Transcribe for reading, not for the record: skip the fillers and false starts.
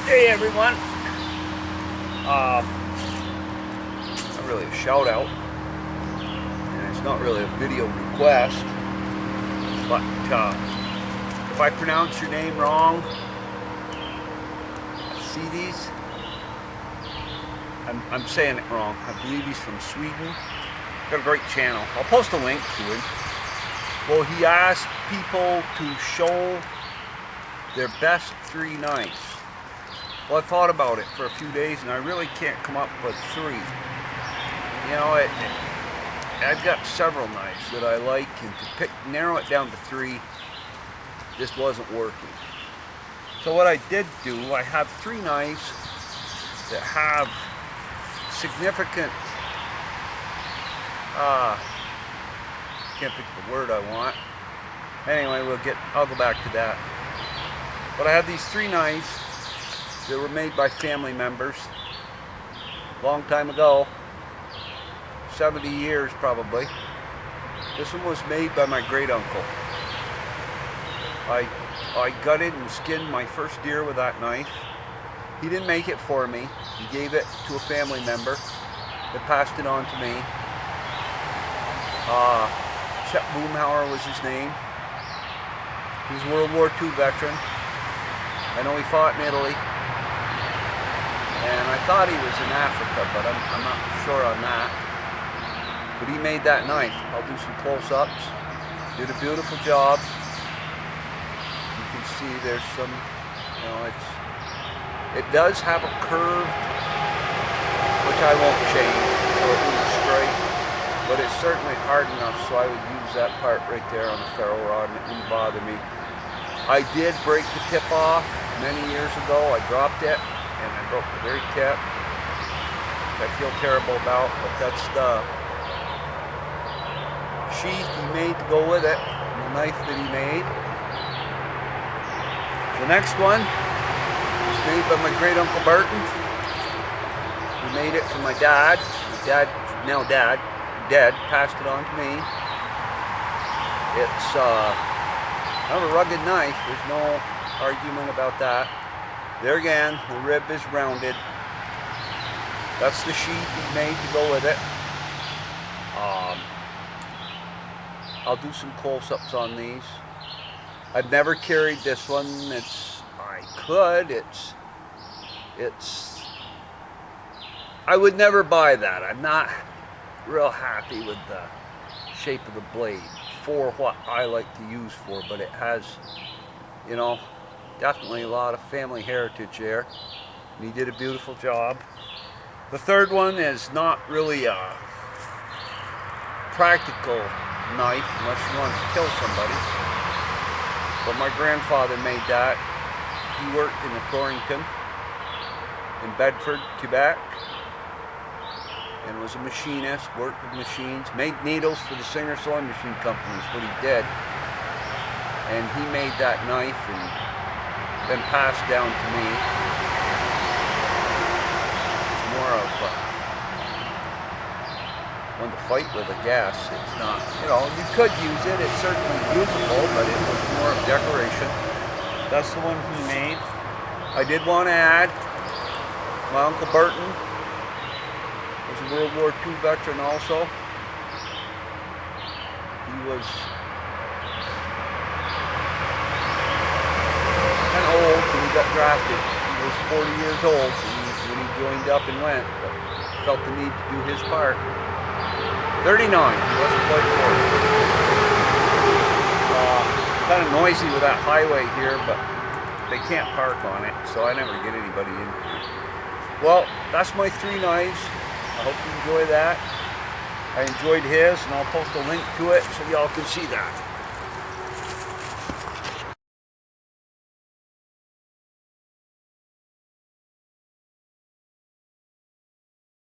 Hey everyone, not really a shout out, and it's not really a video request, but if I pronounce your name wrong, Acedecs, I'm saying it wrong. I believe he's from Sweden. Got a great channel. I'll post a link to him. Well, he asked people to show their best 3 knives. Well, I thought about it for a few days, and I really can't come up with 3. You know, I've got several knives that I like, and to narrow it down to 3 just wasn't working. So what I did do, I have 3 knives that have significant, can't think of the word I want. Anyway, I'll go back to that. But I have these 3 knives. They were made by family members long time ago, 70 years probably. This one was made by my great uncle. I gutted and skinned my first deer with that knife. He didn't make it for me. He gave it to a family member that passed it on to me. Chet Boomhauer was his name. He's a World War II veteran. I know he fought in Italy. And I thought he was in Africa, but I'm not sure on that. But he made that knife. I'll do some close-ups. Did a beautiful job. You can see there's some, you know, it does have a curve, which I won't change, so it won't straight. But it's certainly hard enough, so I would use that part right there on the ferro rod, and it wouldn't bother me. I did break the tip off many years ago. I dropped it, and I broke the very tip, which I feel terrible about, but that's the sheath he made to go with it, and the knife that he made. The next one was made by my great uncle Burton. He made it for my dad. My dad, now dead, passed it on to me. It's kind of a rugged knife. There's no argument about that. There again, the rib is rounded. That's the sheath he made to go with it. I'll do some close-ups on these. I've never carried this one. I would never buy that. I'm not real happy with the shape of the blade for what I like to use for, but it has, you know, definitely a lot of family heritage there, and he did a beautiful job. The third one is not really a practical knife unless you want to kill somebody, but my grandfather made that. He worked in the Torrington in Bedford, Quebec, and was a machinist, worked with machines, made needles for the Singer sewing machine company is what he did, and he made that knife and then passed down to me. It's more of one to fight with, I guess. It's not, you know, you could use it. It's certainly usable, but it was more of decoration. That's the one he made. I did want to add, my Uncle Burton was a World War II veteran also. He was old when he got drafted. He was 40 years old when he joined up and went, but felt the need to do his part. 39, he wasn't quite 40. Kind of noisy with that highway here, but they can't park on it, so I never get anybody in here. Well, that's my 3 knives. I hope you enjoy that. I enjoyed his, and I'll post a link to it so y'all can see that.